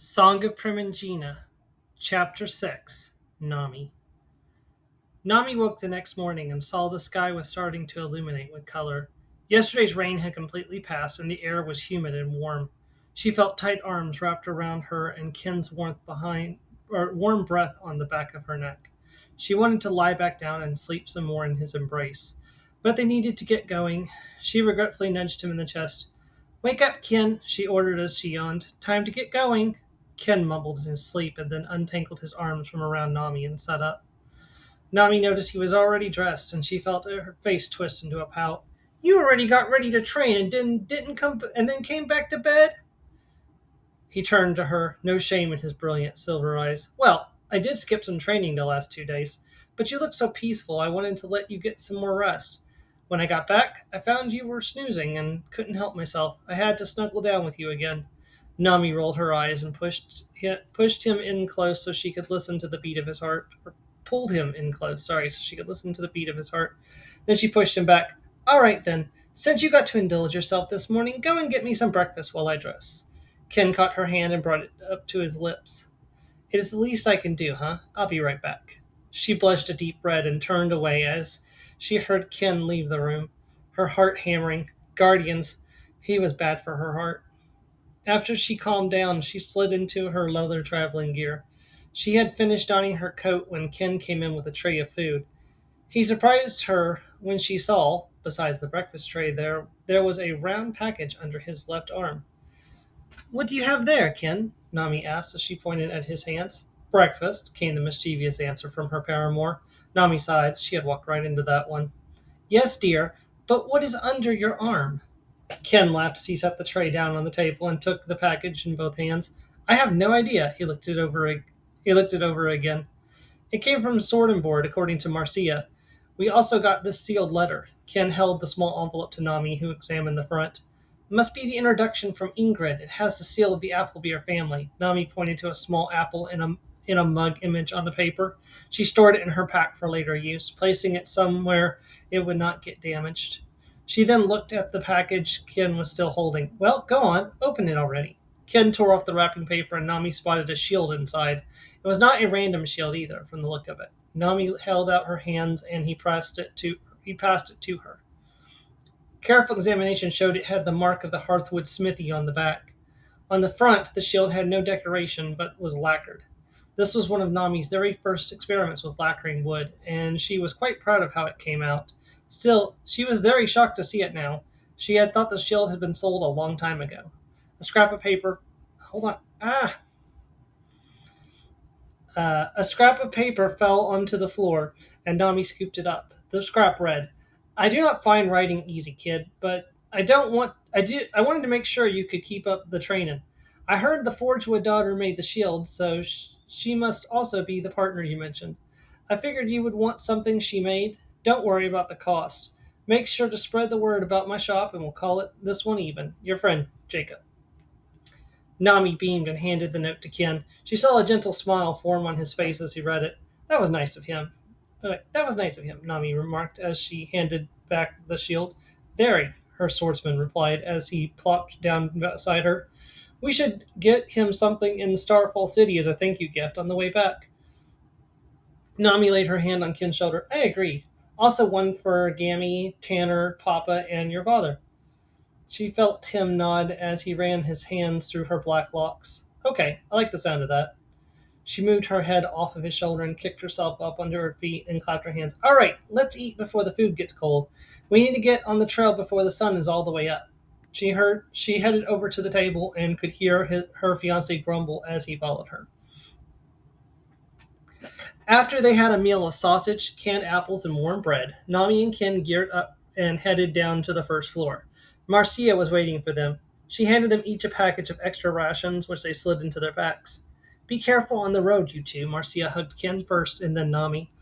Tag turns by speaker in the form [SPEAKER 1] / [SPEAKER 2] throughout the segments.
[SPEAKER 1] Song of Primigenia, Chapter 6, Nami. Nami woke the next morning and saw the sky was starting to illuminate with color. Yesterday's rain had completely passed and the air was humid and warm. She felt tight arms wrapped around her and Ken's warm breath on the back of her neck. She wanted to lie back down and sleep some more in his embrace. But they needed to get going. She regretfully nudged him in the chest. "Wake up, Ken," she ordered as she yawned. "Time to get going." Ken mumbled in his sleep and then untangled his arms from around Nami and sat up. Nami noticed he was already dressed, and she felt her face twist into a pout. "You already got ready to train and didn't come and then came back to bed?" He turned to her, no shame in his brilliant silver eyes. "Well, I did skip some training the last 2 days, but you look so peaceful I wanted to let you get some more rest. When I got back, I found you were snoozing and couldn't help myself. I had to snuggle down with you again." Nami rolled her eyes and pushed him in close so she could listen to the beat of his heart. Or pulled him in close, sorry, so she could listen to the beat of his heart. Then she pushed him back. "All right, then. Since you got to indulge yourself this morning, go and get me some breakfast while I dress." Ken caught her hand and brought it up to his lips. "It is the least I can do, huh? I'll be right back." She blushed a deep red and turned away as she heard Ken leave the room, her heart hammering. Guardians, he was bad for her heart. After she calmed down, she slid into her leather traveling gear. She had finished donning her coat when Ken came in with a tray of food. He surprised her when she saw, besides the breakfast tray, there was a round package under his left arm. "What do you have there, Ken?" Nami asked as she pointed at his hands. "Breakfast," came the mischievous answer from her paramour. Nami sighed. She had walked right into that one. "Yes, dear, but what is under your arm?" Ken laughed as he set the tray down on the table and took the package in both hands. "I have no idea." He looked it over. He looked it over again. "It came from Swordenboard, according to Marcia. We also got this sealed letter." Ken held the small envelope to Nami, who examined the front. "It must be the introduction from Ingrid. It has the seal of the Applebeer family." Nami pointed to a small apple in a mug image on the paper. She stored it in her pack for later use, placing it somewhere it would not get damaged. She then looked at the package Ken was still holding. "Well, go on, open it already." Ken tore off the wrapping paper and Nami spotted a shield inside. It was not a random shield either, from the look of it. Nami held out her hands and he passed it to her. Careful examination showed it had the mark of the Hearthwood smithy on the back. On the front, the shield had no decoration but was lacquered. This was one of Nami's very first experiments with lacquering wood, and she was quite proud of how it came out. Still, she was very shocked to see it now. She had thought the shield had been sold a long time ago. A scrap of paper. Hold on. A scrap of paper fell onto the floor, and Nami scooped it up. The scrap read, "I do not find writing easy, kid, but I wanted to make sure you could keep up the training. I heard the Forgewood daughter made the shield, so she must also be the partner you mentioned. I figured you would want something she made. Don't worry about the cost. Make sure to spread the word about my shop, and we'll call it this one even. Your friend, Jacob." Nami beamed and handed the note to Ken. She saw a gentle smile form on his face as he read it. "That was nice of him." "That was nice of him," Nami remarked as she handed back the shield. "Very," her swordsman replied as he plopped down beside her. "We should get him something in Starfall City as a thank you gift on the way back." Nami laid her hand on Ken's shoulder. "I agree. Also one for Gammy, Tanner, Papa, and your father." She felt him nod as he ran his hands through her black locks. "Okay, I like the sound of that." She moved her head off of his shoulder and kicked herself up under her feet and clapped her hands. "All right, let's eat before the food gets cold. We need to get on the trail before the sun is all the way up." She headed over to the table and could hear her fiancé grumble as he followed her. After they had a meal of sausage, canned apples, and warm bread, Nami and Ken geared up and headed down to the first floor. Marcia was waiting for them. She handed them each a package of extra rations, which they slid into their packs. "Be careful on the road, you two." Marcia hugged Ken first and then Nami.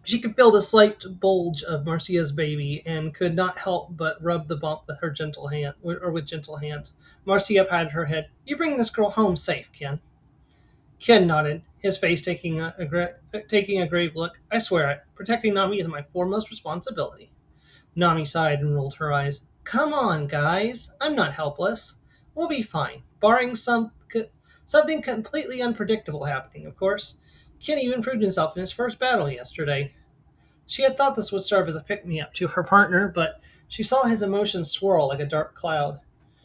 [SPEAKER 1] She could feel the slight bulge of Marcia's baby and could not help but rub the bump with her gentle hand or with gentle hands. Marcia patted her head. "You bring this girl home safe, Ken." Ken nodded, his face taking a grave look. "I swear it. Protecting Nami is my foremost responsibility." Nami sighed and rolled her eyes. "Come on, guys. I'm not helpless. We'll be fine, barring something completely unpredictable happening, of course. Ken even proved himself in his first battle yesterday. She had thought this would serve as a pick me up to her partner, but she saw his emotions swirl like a dark cloud.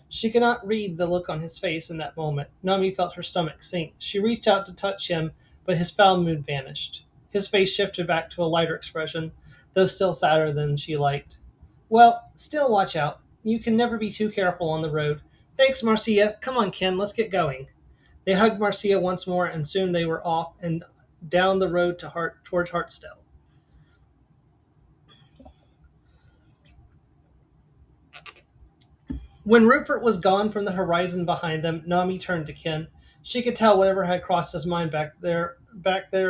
[SPEAKER 1] She could not read the look on his face in that moment. Nami felt her stomach sink. She reached out to touch him, but his foul mood vanished. His face shifted back to a lighter expression, though still sadder than she liked. Well, still watch out. You can never be too careful on the road. Thanks, Marcia. Come on, Ken, let's get going. They hugged Marcia once more, and soon they were off and down the road towards Hartstell. When Rupert was gone from the horizon behind them, Nami turned to Ken. She could tell whatever had crossed his mind back there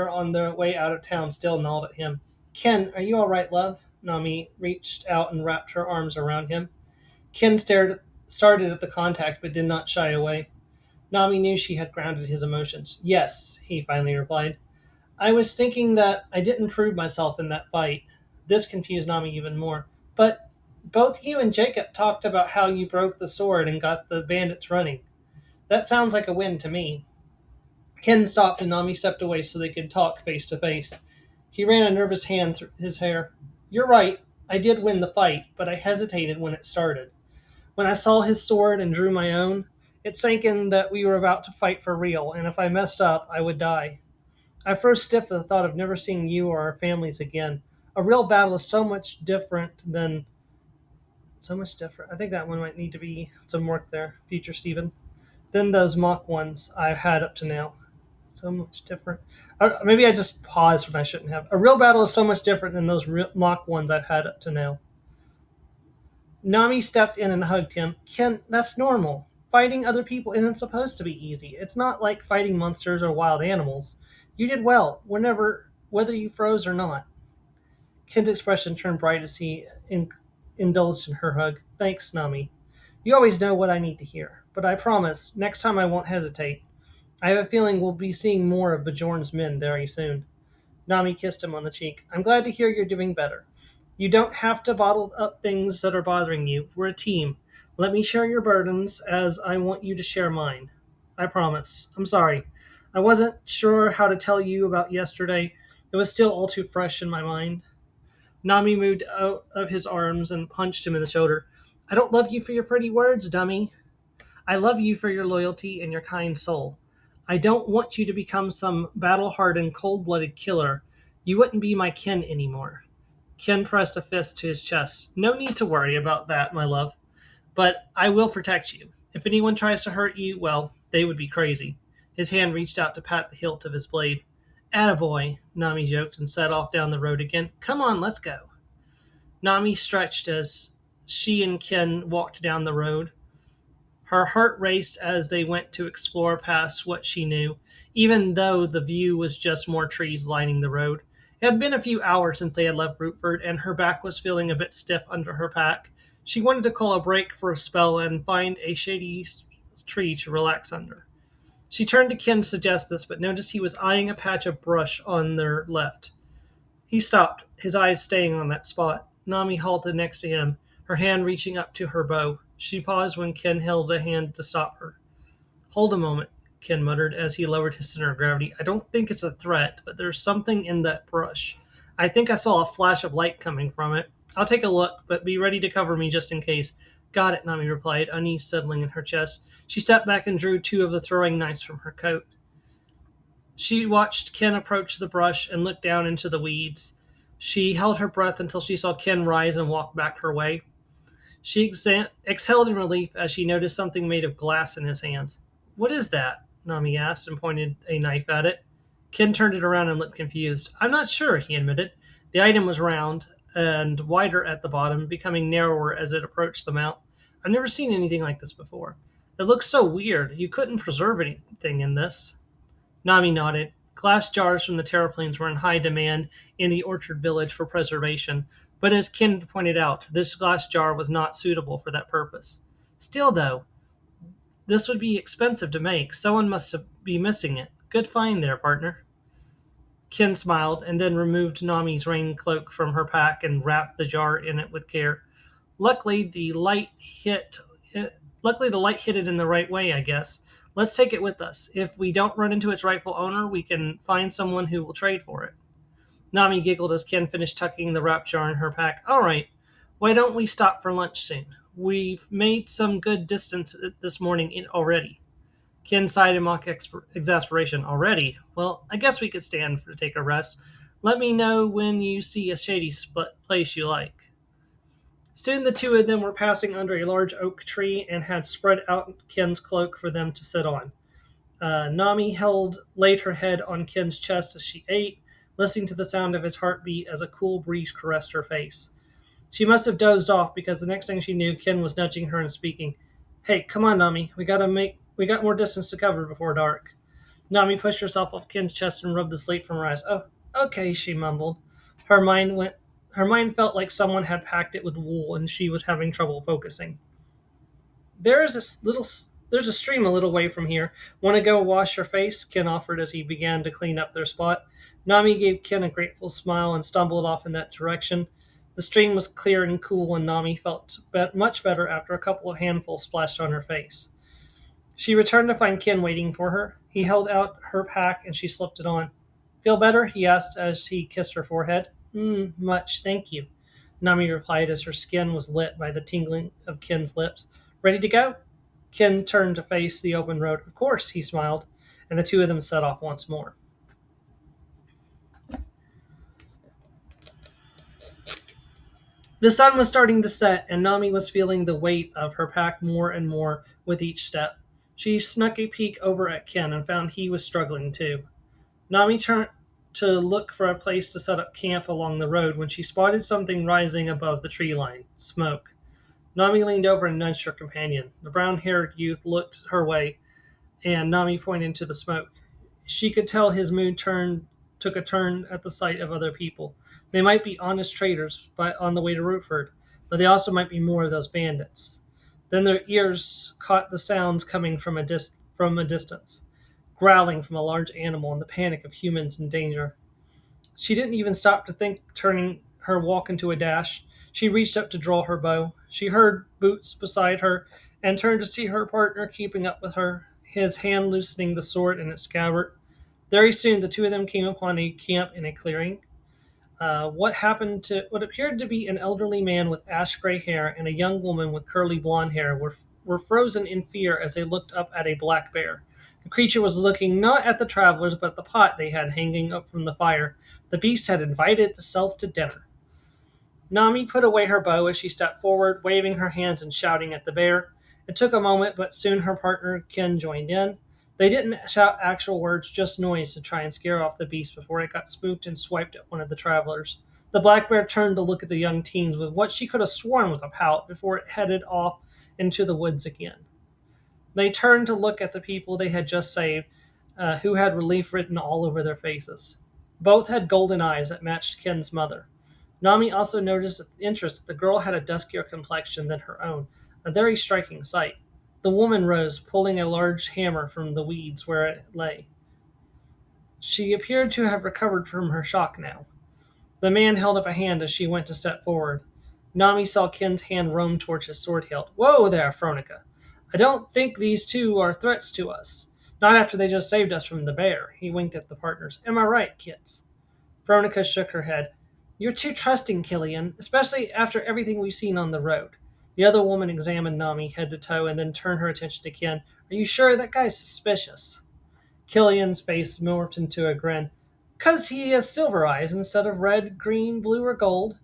[SPEAKER 1] on their way out of town still gnawed at him. Ken, are you all right, love? Nami reached out and wrapped her arms around him. Ken started at the contact, but did not shy away. Nami knew she had grounded his emotions. Yes, he finally replied. I was thinking that I didn't prove myself in that fight. This confused Nami even more. But both you and Jacob talked about how you broke the sword and got the bandits running. That sounds like a win to me. Ken stopped and Nami stepped away so they could talk face to face. He ran a nervous hand through his hair. You're right, I did win the fight, but I hesitated when it started. When I saw his sword and drew my own, it sank in that we were about to fight for real, and if I messed up, I would die. I first stiffed at the thought of never seeing you or our families again. A real battle is so much different. I think that one might need to be some work there, future Stephen, than those mock ones I've had up to now. So much different. Maybe I just paused when I shouldn't have. A real battle is so much different than those mock ones I've had up to now. Nami stepped in and hugged him. Ken, that's normal. Fighting other people isn't supposed to be easy. It's not like fighting monsters or wild animals. You did well, whether you froze or not. Ken's expression turned bright as he indulged in her hug. Thanks, Nami. You always know what I need to hear, but I promise, next time I won't hesitate. I have a feeling we'll be seeing more of Bjorn's men very soon. Nami kissed him on the cheek. I'm glad to hear you're doing better. You don't have to bottle up things that are bothering you. We're a team. Let me share your burdens as I want you to share mine. I promise. I'm sorry. I wasn't sure how to tell you about yesterday. It was still all too fresh in my mind. Nami moved out of his arms and punched him in the shoulder. I don't love you for your pretty words, dummy. I love you for your loyalty and your kind soul. I don't want you to become some battle hardened, cold blooded killer. You wouldn't be my kin anymore. Ken pressed a fist to his chest. No need to worry about that, my love. But I will protect you. If anyone tries to hurt you, well, they would be crazy. His hand reached out to pat the hilt of his blade. Attaboy, Nami joked and set off down the road again. Come on, let's go. Nami stretched as she and Ken walked down the road. Her heart raced as they went to explore past what she knew, even though the view was just more trees lining the road. It had been a few hours since they had left Rootford, and her back was feeling a bit stiff under her pack. She wanted to call a break for a spell and find a shady tree to relax under. She turned to Ken to suggest this, but noticed he was eyeing a patch of brush on their left. He stopped, his eyes staying on that spot. Nami halted next to him, her hand reaching up to her bow. She paused when Ken held a hand to stop her. Hold a moment, Ken muttered as he lowered his center of gravity. I don't think it's a threat, but there's something in that brush. I think I saw a flash of light coming from it. I'll take a look, but be ready to cover me just in case. Got it, Nami replied, unease settling in her chest. She stepped back and drew two of the throwing knives from her coat. She watched Ken approach the brush and look down into the weeds. She held her breath until she saw Ken rise and walk back her way. She exhaled in relief as she noticed something made of glass in his hands. What is that? Nami asked and pointed a knife at it. Ken turned it around and looked confused. I'm not sure, he admitted. The item was round and wider at the bottom, becoming narrower as it approached the mouth. I've never seen anything like this before. It looks so weird. You couldn't preserve anything in this. Nami nodded. Glass jars from the terraplanes were in high demand in the orchard village for preservation, but as Ken pointed out, this glass jar was not suitable for that purpose. Still, though, this would be expensive to make. Someone must be missing it. Good find there, partner. Ken smiled and then removed Nami's rain cloak from her pack and wrapped the jar in it with care. Luckily, the light hit Luckily, the light hit it in the right way, I guess. Let's take it with us. If we don't run into its rightful owner, we can find someone who will trade for it. Nami giggled as Ken finished tucking the wrap jar in her pack. All right, why don't we stop for lunch soon? We've made some good distance this morning already. Ken sighed in mock exasperation. Already? Well, I guess we could stand to take a rest. Let me know when you see a shady place you like. Soon the two of them were passing under a large oak tree and had spread out Ken's cloak for them to sit on. Nami laid her head on Ken's chest as she ate, listening to the sound of his heartbeat as a cool breeze caressed her face. She must have dozed off because the next thing she knew, Ken was nudging her and speaking. Hey, come on, Nami. We got more distance to cover before dark. Nami pushed herself off Ken's chest and rubbed the sleep from her eyes. Oh, okay, she mumbled. Her mind went her mind felt like someone had packed it with wool and she was having trouble focusing. There's a stream a little way from here. Want to go wash your face? Ken offered as he began to clean up their spot. Nami gave Ken a grateful smile and stumbled off in that direction. The stream was clear and cool, and Nami felt much better after a couple of handfuls splashed on her face. She returned to find Ken waiting for her. He held out her pack and she slipped it on. Feel better? He asked as he kissed her forehead. Much, thank you. Nami replied as her skin was lit by the tingling of Ken's lips. Ready to go? Ken turned to face the open road. Of course, he smiled, and the two of them set off once more. The sun was starting to set, and Nami was feeling the weight of her pack more and more with each step. She snuck a peek over at Ken and found he was struggling too. Nami turned to look for a place to set up camp along the road when she spotted something rising above the tree line smoke. Nami leaned over and nudged her companion. The brown haired youth looked her way, and Nami pointed to the smoke. She could tell his took a turn at the sight of other people. They might be honest traders on the way to Rootford, but they also might be more of those bandits. Then their ears caught the sounds coming from a distance, growling from a large animal and the panic of humans in danger. She didn't even stop to think, turning her walk into a dash. She reached up to draw her bow. She heard boots beside her and turned to see her partner keeping up with her, his hand loosening the sword in its scabbard. Very soon, the two of them came upon a camp in a clearing. What appeared to be an elderly man with ash gray hair and a young woman with curly blonde hair were frozen in fear as they looked up at a black bear. The creature was looking not at the travelers, but the pot they had hanging up from the fire. The beast had invited itself to dinner. Nami put away her bow as she stepped forward, waving her hands and shouting at the bear. It took a moment, but soon her partner Ken joined in. They didn't shout actual words, just noise to try and scare off the beast before it got spooked and swiped at one of the travelers. The black bear turned to look at the young teens with what she could have sworn was a pout before it headed off into the woods again. They turned to look at the people they had just saved, who had relief written all over their faces. Both had golden eyes that matched Ken's mother. Nami also noticed with interest that the girl had a duskier complexion than her own, a very striking sight. The woman rose, pulling a large hammer from the weeds where it lay. She appeared to have recovered from her shock now. The man held up a hand as she went to step forward. Nami saw Ken's hand roam towards his sword hilt. Whoa there, Fronica. I don't think these two are threats to us. Not after they just saved us from the bear. He winked at the partners. Am I right, kids? Veronica shook her head. You're too trusting, Killian, especially after everything we've seen on the road. The other woman examined Nami head to toe and then turned her attention to Ken. Are you sure that guy's suspicious? Killian's face morphed into a grin. 'Cause he has silver eyes instead of red, green, blue, or gold.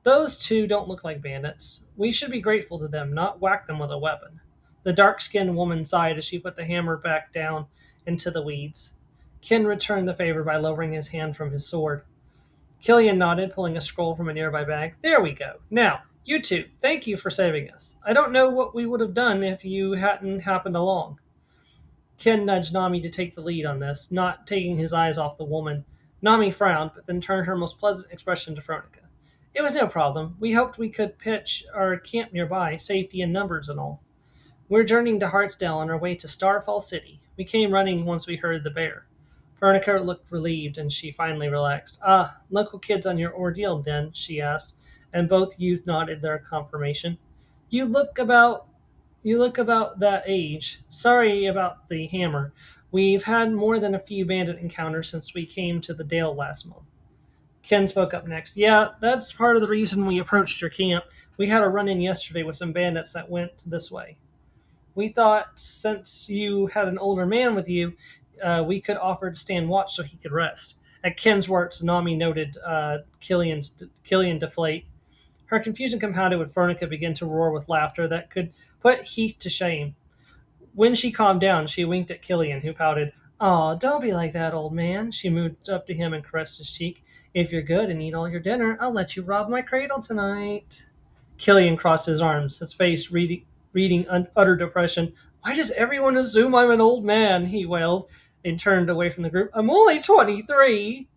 [SPEAKER 1] Those two don't look like bandits. We should be grateful to them, not whack them with a weapon. The dark-skinned woman sighed as she put the hammer back down into the weeds. Ken returned the favor by lowering his hand from his sword. Killian nodded, pulling a scroll from a nearby bag. There we go. Now, you two, thank you for saving us. I don't know what we would have done if you hadn't happened along. Ken nudged Nami to take the lead on this, not taking his eyes off the woman. Nami frowned, but then turned her most pleasant expression to Veronica. It was no problem. We hoped we could pitch our camp nearby, safety in numbers and all. We're journeying to Hartsdale on our way to Starfall City. We came running once we heard the bear. Veronica looked relieved, and she finally relaxed. Ah, local kids on your ordeal, then, she asked, and both youth nodded their confirmation. You look about You look about that age. Sorry about the hammer. We've had more than a few bandit encounters since we came to the Dale last month. Ken spoke up next. Yeah, that's part of the reason we approached your camp. We had a run in yesterday with some bandits that went this way. We thought since you had an older man with you, we could offer to stand watch so he could rest. At Ken's words, Nami noted Killian deflate. Her confusion compounded when Fernica began to roar with laughter that could put Heath to shame. When she calmed down, she winked at Killian, who pouted. "Aw, don't be like that, old man." She moved up to him and caressed his cheek. "If you're good and eat all your dinner, I'll let you rob my cradle tonight." Killian crossed his arms, his face reading utter depression. "Why does everyone assume I'm an old man?" he wailed, and turned away from the group. "I'm only 23."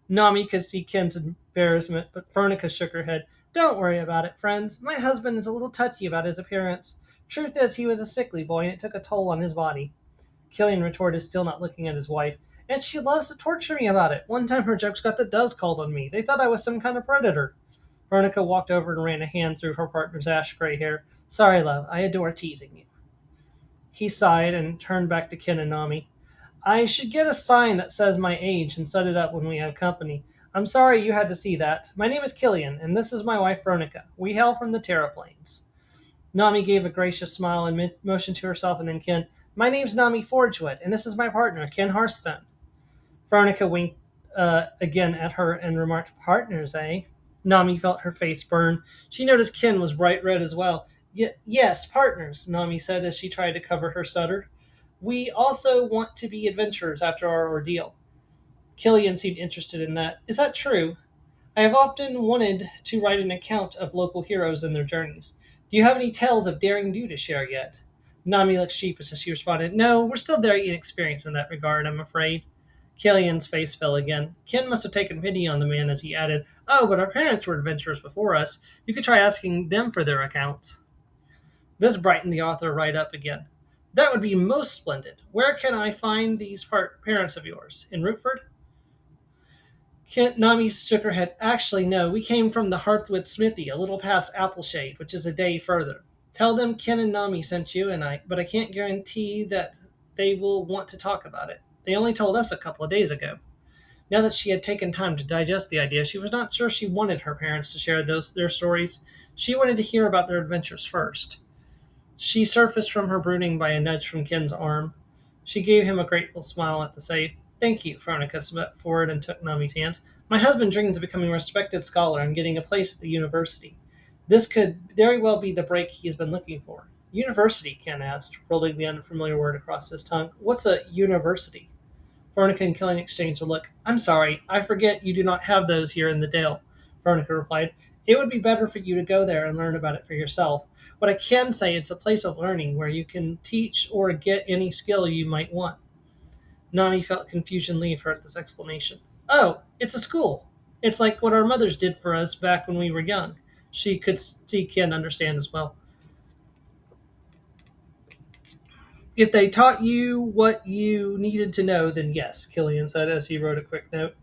[SPEAKER 1] Nami could see Ken's embarrassment, but Fernica shook her head. "Don't worry about it, friends. My husband is a little touchy about his appearance. Truth is, he was a sickly boy, and it took a toll on his body." Killian retorted, still not looking at his wife. "And she loves to torture me about it. One time her jokes got the doves called on me. They thought I was some kind of predator." Veronica walked over and ran a hand through her partner's ash-gray hair. "Sorry, love. I adore teasing you." He sighed and turned back to Ken and Nami. "I should get a sign that says my age and set it up when we have company. I'm sorry you had to see that. My name is Killian, and this is my wife Veronica. We hail from the Terra Plains." Nami gave a gracious smile and motioned to herself and then Ken. "My name's Nami Forgewood, and this is my partner, Ken Hearthstone." Veronica winked again at her and remarked, "Partners, eh?" Nami felt her face burn. She noticed Ken was bright red as well. Yes, partners," Nami said as she tried to cover her stutter. "We also want to be adventurers after our ordeal." Killian seemed interested in that. "Is that true? I have often wanted to write an account of local heroes and their journeys. Do you have any tales of daring do to share yet?" Nami looked sheepish as she responded, "No, we're still very inexperienced in that regard, I'm afraid." Killian's face fell again. Ken must have taken pity on the man as he added, "Oh, but our parents were adventurers before us. You could try asking them for their accounts." This brightened the author right up again. "That would be most splendid. Where can I find these parents of yours? In Rootford?" Nami shook her head. "Actually, no. We came from the Hearthwood Smithy, a little past Appleshade, which is a day further. Tell them Ken and Nami sent you, but I can't guarantee that they will want to talk about it. They only told us a couple of days ago." Now that she had taken time to digest the idea, she was not sure she wanted her parents to share their stories. She wanted to hear about their adventures first. She surfaced from her brooding by a nudge from Ken's arm. She gave him a grateful smile at the sight. "Thank you." Veronica stepped forward and took Nami's hands. "My husband dreams of becoming a respected scholar and getting a place at the university. This could very well be the break he has been looking for." "University?" Ken asked, rolling the unfamiliar word across his tongue. "What's a university?" Veronica and Killian exchanged a look. "I'm sorry, I forget you do not have those here in the Dale," Veronica replied. "It would be better for you to go there and learn about it for yourself. What I can say, it's a place of learning where you can teach or get any skill you might want." Nami felt confusion leave her at this explanation. "Oh, it's a school. It's like what our mothers did for us back when we were young." She could see Ken understand as well. "If they taught you what you needed to know, then yes," Killian said as he wrote a quick note.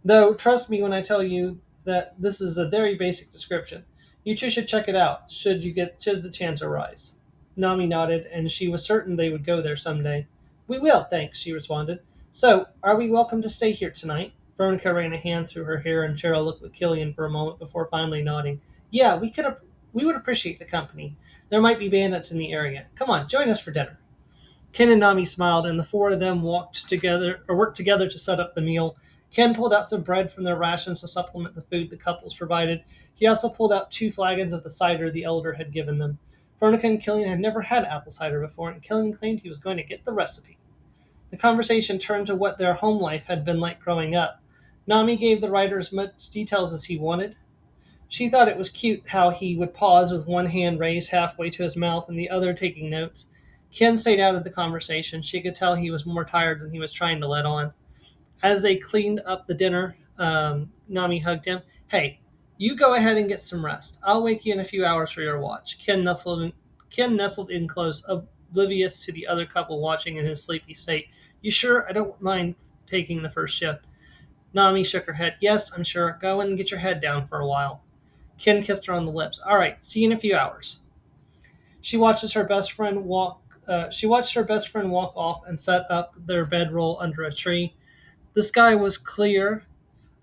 [SPEAKER 1] "Though, trust me when I tell you that this is a very basic description. You two should check it out, should the chance arise." Nami nodded, and she was certain they would go there someday. "We will, thanks," she responded. "So, are we welcome to stay here tonight?" Veronica ran a hand through her hair, and Cheryl looked at Killian for a moment before finally nodding. "Yeah, we would appreciate the company. There might be bandits in the area. Come on, join us for dinner." Ken and Nami smiled, and the four of them worked together to set up the meal. Ken pulled out some bread from their rations to supplement the food the couples provided. He also pulled out 2 flagons of the cider the elder had given them. Veronica and Killian had never had apple cider before, and Killian claimed he was going to get the recipe. The conversation turned to what their home life had been like growing up. Nami gave the writer as much details as he wanted. She thought it was cute how he would pause with one hand raised halfway to his mouth and the other taking notes. Ken stayed out of the conversation. She could tell he was more tired than he was trying to let on. As they cleaned up the dinner, Nami hugged him. "Hey, you go ahead and get some rest. I'll wake you in a few hours for your watch." Ken nestled in close, oblivious to the other couple watching in his sleepy state. "You sure? I don't mind taking the first shift." Nami shook her head. "Yes, I'm sure. Go and get your head down for a while." Ken kissed her on the lips. "All right, see you in a few hours." She watches her best friend walk. She watched her best friend walk off and set up their bedroll under a tree. The sky was clear,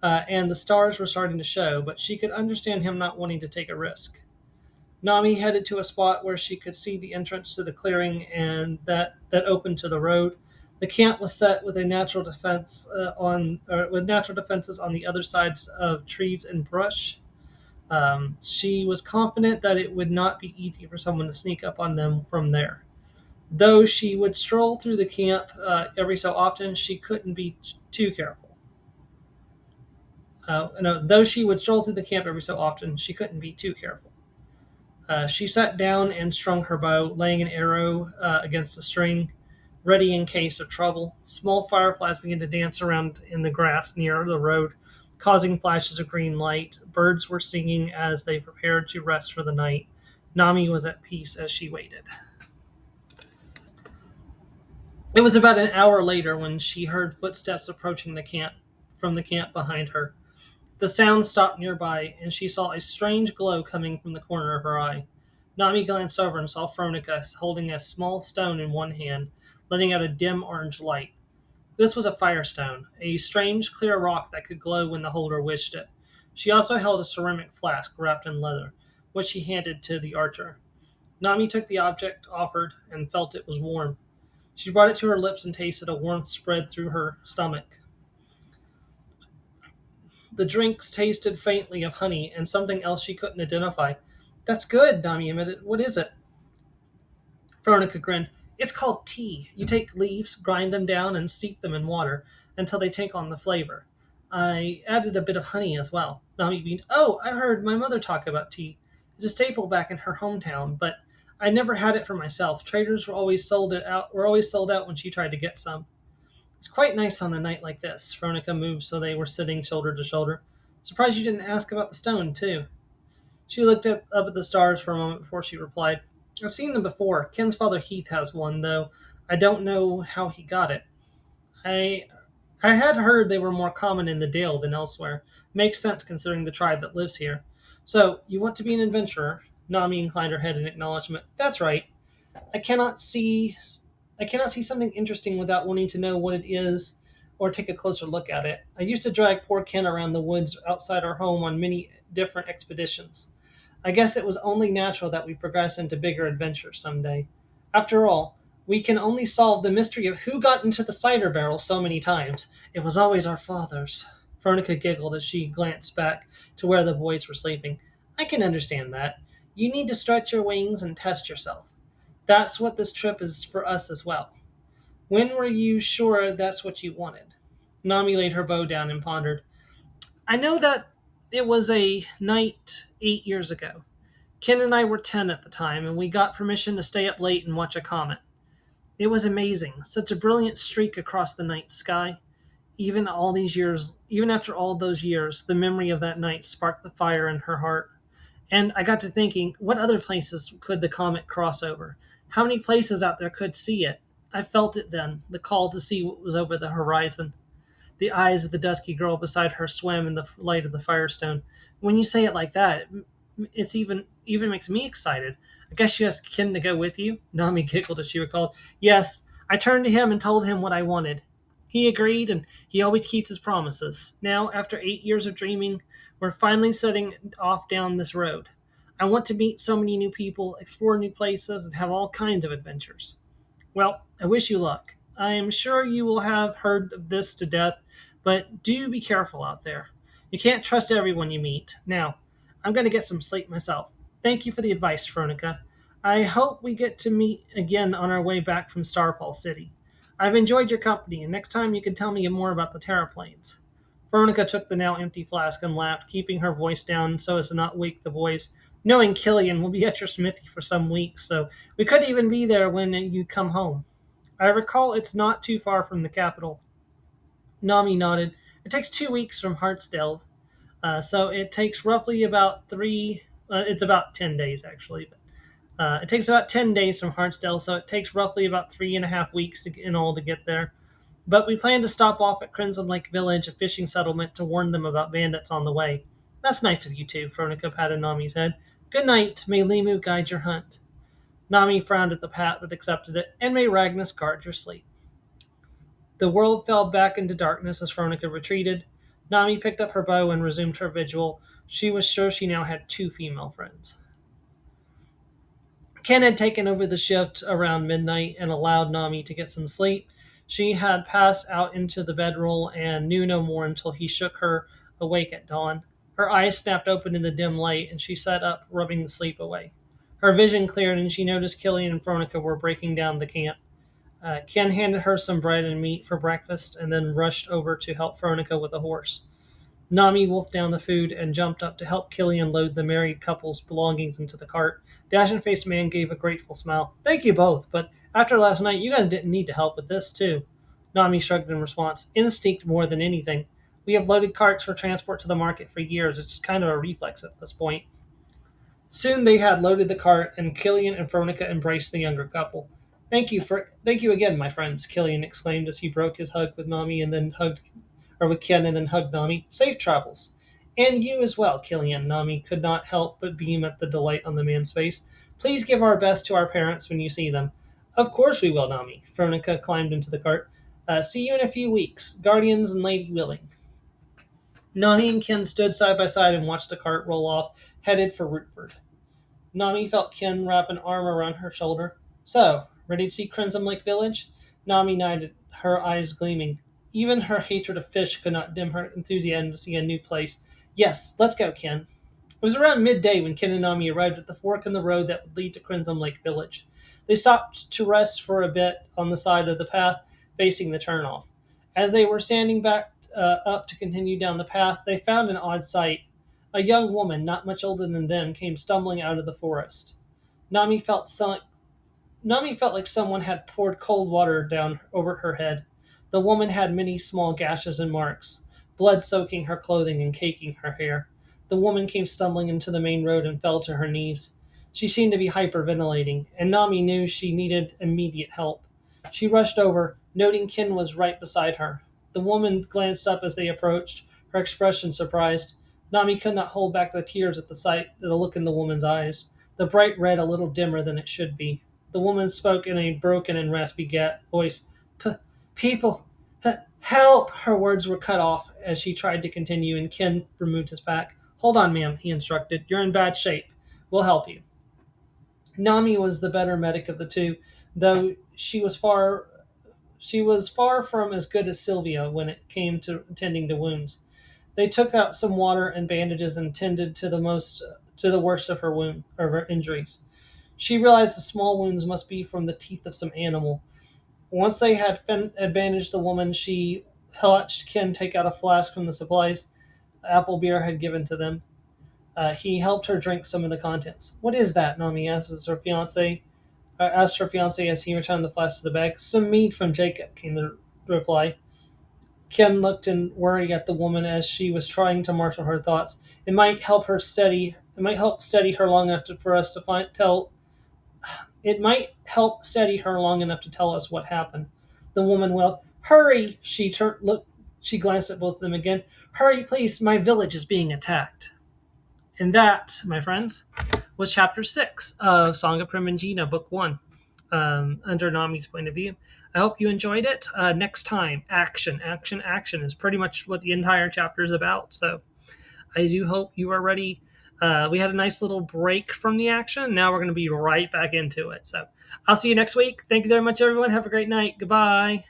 [SPEAKER 1] and the stars were starting to show, but she could understand him not wanting to take a risk. Nami headed to a spot where she could see the entrance to the clearing and that opened to the road. The camp was set with a natural defense with natural defenses on the other sides of trees and brush. She was confident that it would not be easy for someone to sneak up on them from there. Though she would stroll through the camp every so often, she couldn't be too careful. No, though she would stroll through the camp every so often, she couldn't be too careful. She sat down and strung her bow, laying an arrow against a string, ready in case of trouble. Small fireflies began to dance around in the grass near the road, causing flashes of green light. Birds were singing as they prepared to rest for the night. Nami was at peace as she waited. It was about an hour later when she heard footsteps approaching the camp from the camp behind her. The sound stopped nearby, and she saw a strange glow coming from the corner of her eye. Nami glanced over and saw Veronica holding a small stone in one hand, letting out a dim orange light. This was a firestone, a strange, clear rock that could glow when the holder wished it. She also held a ceramic flask wrapped in leather, which she handed to the archer. Nami took the object offered and felt it was warm. She brought it to her lips and tasted a warmth spread through her stomach. The drinks tasted faintly of honey and something else she couldn't identify. That's good, Nami admitted. What is it? Veronica grinned. It's called tea. You take leaves, grind them down, and steep them in water until they take on the flavor. I added a bit of honey as well. Nami beamed. Oh, I heard my mother talk about tea. It's a staple back in her hometown, but I never had it for myself. Traders were always sold out when she tried to get some. It's quite nice on a night like this. Veronica moved so they were sitting shoulder to shoulder. Surprised you didn't ask about the stone, too. She up at the stars for a moment before she replied. I've seen them before. Ken's father Heath has one, though I don't know how he got it. I I had heard they were more common in the Dale than elsewhere. Makes sense considering the tribe that lives here. So, you want to be an adventurer? Nami inclined her head in acknowledgement. That's right. I cannot see I cannot see something interesting without wanting to know what it is or take a closer look at it. I used to drag poor Ken around the woods outside our home on many different expeditions. I guess it was only natural that we progress into bigger adventures someday. After all, we can only solve the mystery of who got into the cider barrel so many times. It was always our fathers. Veronica giggled as she glanced back to where the boys were sleeping. I can understand that. You need to stretch your wings and test yourself. That's what this trip is for us as well. When were you sure that's what you wanted? Nami laid her bow down and pondered. I know that it was a night 8 years ago. Ken and I were 10 at the time, and we got permission to stay up late and watch a comet. It was amazing, such a brilliant streak across the night sky. Even after all those years, the memory of that night sparked the fire in her heart. And I got to thinking, what other places could the comet cross over? How many places out there could see it? I felt it then, the call to see what was over the horizon. The eyes of the dusky girl beside her swam in the light of the firestone. When you say it like that, it's even makes me excited. I guess you asked Ken to go with you? Nami giggled as she recalled. Yes, I turned to him and told him what I wanted. He agreed, and he always keeps his promises. Now, after 8 years of dreaming, we're finally setting off down this road. I want to meet so many new people, explore new places, and have all kinds of adventures. Well, I wish you luck. I am sure you will have heard of this to death, but do be careful out there. You can't trust everyone you meet. Now, I'm going to get some sleep myself. Thank you for the advice, Veronica. I hope we get to meet again on our way back from Starfall City. I've enjoyed your company, and next time you can tell me more about the terraplanes. Veronica took the now empty flask and laughed, keeping her voice down so as to not wake the boys. Knowing Killian will be at your smithy for some weeks, so we could even be there when you come home. I recall it's not too far from the capital. Nami nodded. It takes 2 weeks from Hartsdale, so it takes roughly about three. It's about 10 days actually. But, it takes about 10 days from Hartsdale, so it takes roughly about 3.5 weeks in all to get there. But we plan to stop off at Crimson Lake Village, a fishing settlement, to warn them about bandits on the way. That's nice of you too, Veronica patted Nami's head. Good night. May Limu guide your hunt. Nami frowned at the path but accepted it, and may Ragnus guard your sleep. The world fell back into darkness as Veronica retreated. Nami picked up her bow and resumed her vigil. She was sure she now had two female friends. Ken had taken over the shift around midnight and allowed Nami to get some sleep. She had passed out into the bedroll and knew no more until he shook her awake at dawn. Her eyes snapped open in the dim light, and she sat up, rubbing the sleep away. Her vision cleared, and she noticed Killian and Veronica were breaking down the camp. Ken handed her some bread and meat for breakfast and then rushed over to help Veronica with the horse. Nami wolfed down the food and jumped up to help Killian load the married couple's belongings into the cart. The ashen-faced man gave a grateful smile. Thank you both, but after last night, you guys didn't need to help with this, too. Nami shrugged in response. Instinct more than anything. We have loaded carts for transport to the market for years. It's kind of a reflex at this point. Soon they had loaded the cart, and Killian and Veronica embraced the younger couple. Thank you again, my friends, Killian exclaimed as he broke his hug with Nami and then hugged or with Ken and then hugged Nami. Safe travels. And you as well, Killian. Nami could not help but beam at the delight on the man's face. Please give our best to our parents when you see them. Of course we will, Nami. Veronica climbed into the cart. See you in a few weeks. Guardians and Lady willing. Nami and Ken stood side by side and watched the cart roll off, headed for Rootford. Nami felt Ken wrap an arm around her shoulder. So, ready to see Crimson Lake Village? Nami nodded, her eyes gleaming. Even her hatred of fish could not dim her enthusiasm to see a new place. Yes, let's go, Ken. It was around midday when Ken and Nami arrived at the fork in the road that would lead to Crimson Lake Village. They stopped to rest for a bit on the side of the path facing the turnoff. As they were standing back up to continue down the path, they found an odd sight. A young woman, not much older than them, came stumbling out of the forest. Nami felt Nami felt like someone had poured cold water down over her head. The woman had many small gashes and marks, blood soaking her clothing and caking her hair. The woman came stumbling into the main road and fell to her knees. She seemed to be hyperventilating, and Nami knew she needed immediate help. She rushed over, noting Ken was right beside her. The woman glanced up as they approached, her expression surprised. Nami could not hold back the tears at the sight of the look in the woman's eyes, the bright red a little dimmer than it should be. The woman spoke in a broken and raspy voice. People, help! Her words were cut off as she tried to continue, and Ken removed his pack. Hold on, ma'am, he instructed. You're in bad shape. We'll help you. Nami was the better medic of the two, though she was far from as good as Sylvia when it came to tending to wounds. They took out some water and bandages and tended to the worst of her injuries. She realized the small wounds must be from the teeth of some animal. Once they had bandaged the woman, she watched Ken take out a flask from the supplies Applebeer had given to them. He helped her drink some of the contents. What is that? Nami asked her fiance as he returned the flask to the bag. Some mead from Jacob, came the reply. Ken looked in worry at the woman as she was trying to marshal her thoughts. It might help steady her long enough for us to tell. It might help steady her long enough to tell us what happened. The woman wailed, "Hurry!" She glanced at both of them again. "Hurry, please! My village is being attacked." And that, my friends, was Chapter 6 of Song of Primigenia, Book 1, under Nami's point of view. I hope you enjoyed it. Next time, action, action, action is pretty much what the entire chapter is about. So I do hope you are ready. We had a nice little break from the action. Now we're going to be right back into it. So I'll see you next week. Thank you very much, everyone. Have a great night. Goodbye.